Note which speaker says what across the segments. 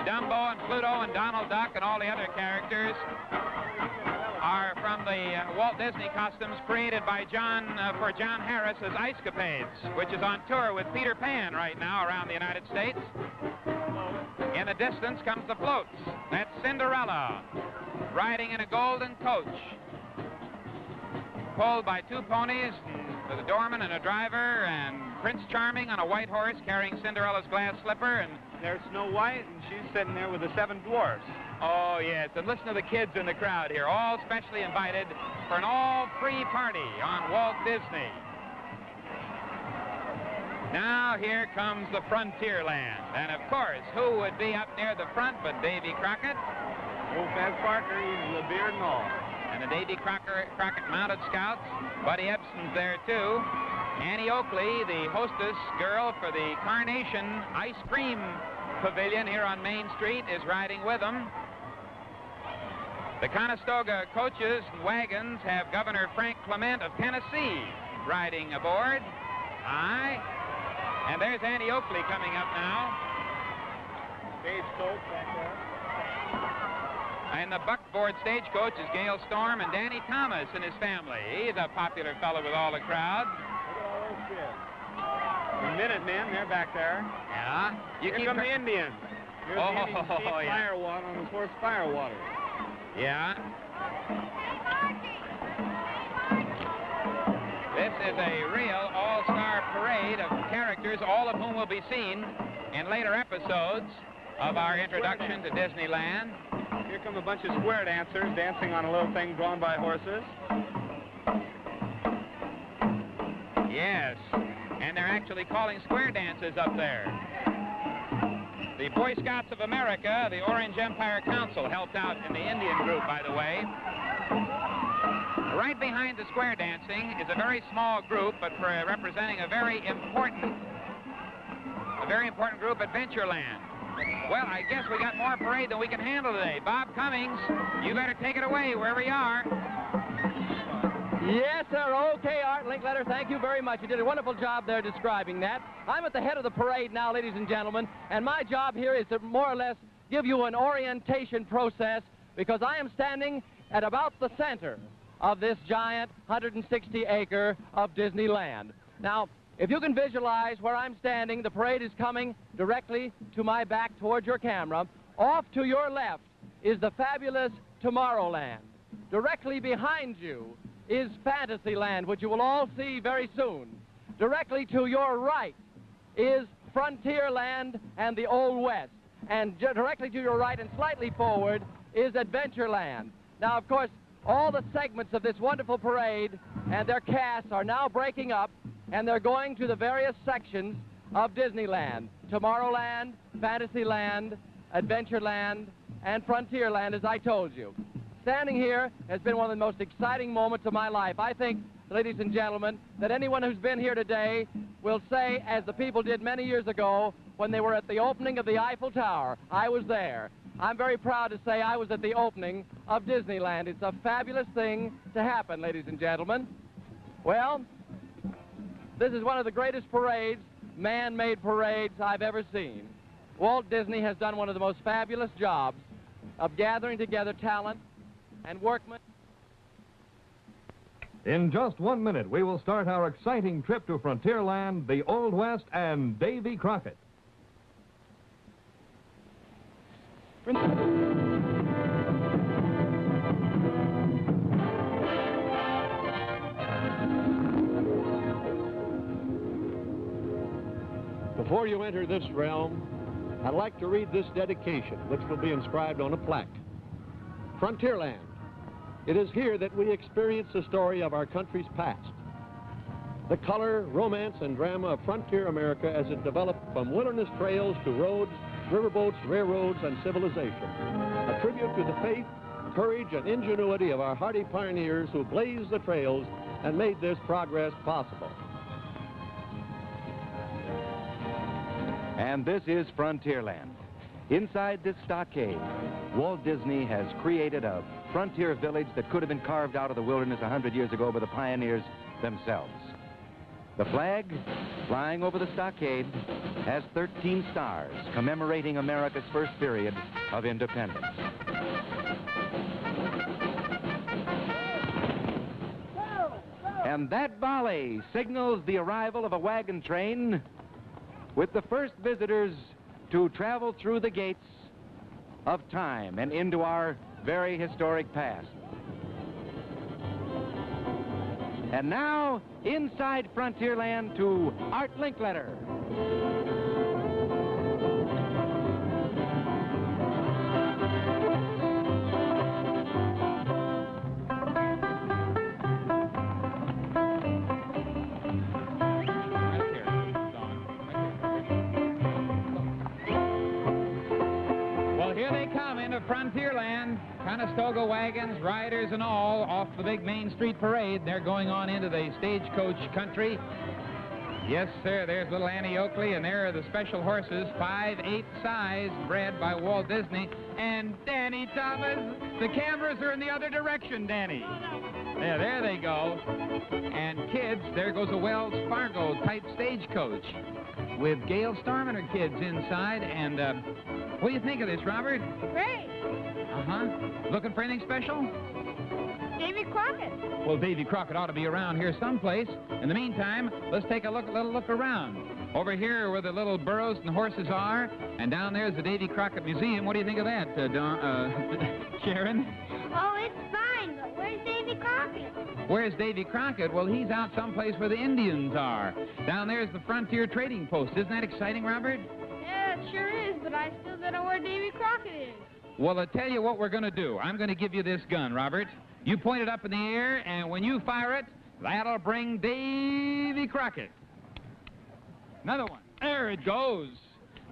Speaker 1: Dumbo and Pluto and Donald Duck and all the other characters are from the Walt Disney costumes created by for John Harris's Ice Capades, which is on tour with Peter Pan right now around the United States. In the distance comes the floats. That's Cinderella, riding in a golden coach, pulled by two ponies, with a doorman and a driver, and Prince Charming on a white horse carrying Cinderella's glass slipper, and
Speaker 2: there's Snow White, and she's sitting there with the 7 dwarfs.
Speaker 1: Oh, yes, and listen to the kids in the crowd here, all specially invited for an all-free party on Walt Disney. Now here comes the Frontierland, and of course, who would be up near the front but Davy Crockett?
Speaker 2: Old Faz Parker, even the beard and all.
Speaker 1: And the Davy Crockett Mounted Scouts. Buddy Ebsen's there, too. Annie Oakley, the hostess girl for the Carnation Ice Cream Pavilion here on Main Street, is riding with them. The Conestoga coaches and wagons have Governor Frank Clement of Tennessee riding aboard. Aye. And there's Annie Oakley coming up now.
Speaker 2: Stagecoach back there.
Speaker 1: And the buckboard stagecoach is Gail Storm and Danny Thomas and his family. He's a popular fellow with all the crowd.
Speaker 2: Look at all those kids. The Minutemen, they're back there.
Speaker 1: Yeah.
Speaker 2: Here come the Indians. Here's the Indians, Steve Firewater on his horse Firewater.
Speaker 1: Yeah. This is a real all-star parade of characters, all of whom will be seen in later episodes of our introduction to Disneyland.
Speaker 2: Here come a bunch of square dancers dancing on a little thing drawn by horses.
Speaker 1: Yes, and they're actually calling square dances up there. The Boy Scouts of America, the Orange Empire Council, helped out in the Indian group, by the way. Right behind the square dancing is a very small group, but representing a very important group, Adventureland. Well, I guess we got more parade than we can handle today. Bob Cummings, you better take it away wherever you are.
Speaker 3: Yes, sir. Okay, Art Linkletter, thank you very much. You did a wonderful job there describing that. I'm at the head of the parade now, ladies and gentlemen, and my job here is to more or less give you an orientation process, because I am standing at about the center of this giant 160-acre of Disneyland. Now, if you can visualize where I'm standing, the parade is coming directly to my back towards your camera. Off to your left is the fabulous Tomorrowland. Directly behind you is Fantasyland, which you will all see very soon. Directly to your right is Frontierland and the Old West. And directly to your right and slightly forward is Adventureland. Now, of course, all the segments of this wonderful parade and their casts are now breaking up, and they're going to the various sections of Disneyland. Tomorrowland, Fantasyland, Adventureland, and Frontierland, as I told you. Standing here has been one of the most exciting moments of my life. I think, ladies and gentlemen, that anyone who's been here today will say, as the people did many years ago when they were at the opening of the Eiffel Tower, I was there. I'm very proud to say I was at the opening of Disneyland. It's a fabulous thing to happen, ladies and gentlemen. Well, this is one of the greatest parades, man-made parades, I've ever seen. Walt Disney has done one of the most fabulous jobs of gathering together talent and workmen.
Speaker 4: In just 1 minute, we will start our exciting trip to Frontierland, the Old West, and Davy Crockett.
Speaker 5: Before you enter this realm, I'd like to read this dedication, which will be inscribed on a plaque. Frontierland. It is here that we experience the story of our country's past. The color, romance, and drama of frontier America as it developed from wilderness trails to roads, riverboats, railroads, and civilization. A tribute to the faith, courage, and ingenuity of our hardy pioneers who blazed the trails and made this progress possible.
Speaker 6: And this is Frontierland. Inside this stockade, Walt Disney has created a frontier village that could have been carved out of the wilderness 100 years ago by the pioneers themselves. The flag, flying over the stockade, has 13 stars commemorating America's first period of independence. And that volley signals the arrival of a wagon train with the first visitors to travel through the gates of time and into our very historic past. And now, inside Frontierland to Art Linkletter.
Speaker 1: Frontierland, Conestoga wagons, riders and all, off the big Main Street parade. They're going on into the stagecoach country. Yes, sir, there's little Annie Oakley, and there are the special horses, 5/8 size, bred by Walt Disney. And Danny Thomas, the cameras are in the other direction, Danny. Yeah, there they go. And kids, there goes a Wells Fargo type stagecoach with Gail Storm and her kids inside. And what do you think of this, Robert?
Speaker 7: Great.
Speaker 1: Uh-huh. Looking for anything special?
Speaker 7: Davy Crockett.
Speaker 1: Well, Davy Crockett ought to be around here someplace. In the meantime, let's take a little look around. Over here where the little burros and horses are, and down there's the Davy Crockett Museum. What do you think of that, Sharon?
Speaker 7: Oh, it's fine, but where's Davy Crockett?
Speaker 1: Where's Davy Crockett? Well, he's out someplace where the Indians are. Down there's the Frontier Trading Post. Isn't that exciting, Robert?
Speaker 7: Yeah, it sure is, but I still don't know where Davy Crockett is.
Speaker 1: Well, I'll tell you what we're going to do. I'm going to give you this gun, Robert. You point it up in the air, and when you fire it, that'll bring Davy Crockett. Another one. There it goes.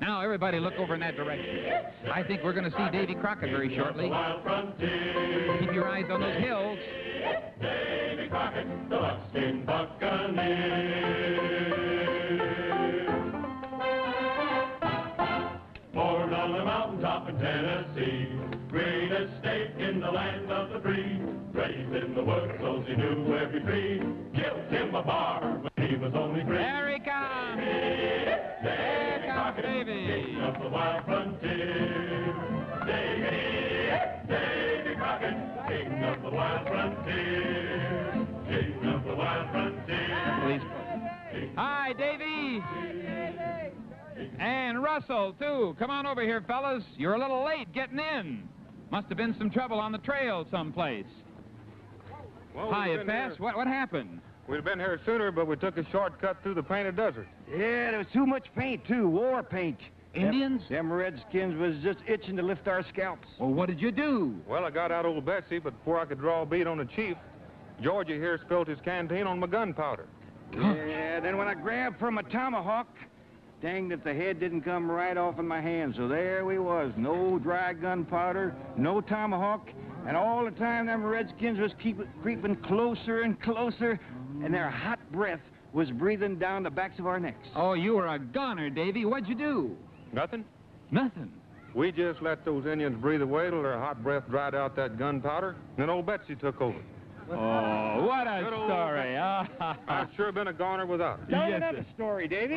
Speaker 1: Now, everybody look over in that direction. I think we're going to see Davy Crockett very shortly. Keep your eyes on those hills.
Speaker 8: Davy Crockett, the buckskin buccaneer. Born on the mountaintop in Tennessee, greenest state in the land of the free. Raised in the woods so he knew every tree. Killed him a bar when he was only 3.
Speaker 1: There he comes! There comes Davy!
Speaker 8: King of the wild frontier. Davy Crockett, king of the wild frontier. King of the wild frontier.
Speaker 1: Hi, Davy! And Russell, too. Come on over here, fellas. You're a little late getting in. Must have been some trouble on the trail someplace.
Speaker 2: Well,
Speaker 1: Hi, Fast. What happened?
Speaker 2: We'd have been here sooner, but we took a shortcut through the painted desert.
Speaker 9: Yeah, there was too much paint, too. War paint.
Speaker 1: Indians?
Speaker 9: Them redskins was just itching to lift our scalps.
Speaker 1: Well, what did you do?
Speaker 2: Well, I got out old Betsy, but before I could draw a bead on the chief, Georgie here spilled his canteen on my gunpowder.
Speaker 9: Yeah, then when I grabbed for my tomahawk, dang if the head didn't come right off in my hand. So there we was, no dry gunpowder, no tomahawk, and all the time them redskins was creeping closer and closer, and their hot breath was breathing down the backs of our necks.
Speaker 1: Oh, you were a goner, Davy. What'd you do?
Speaker 2: Nothing?
Speaker 1: Nothing.
Speaker 2: We just let those Indians breathe away till their hot breath dried out that gunpowder, and then old Betsy took over.
Speaker 1: Oh, what a story.
Speaker 2: I've sure been a goner without it.
Speaker 9: Tell another story, Davy.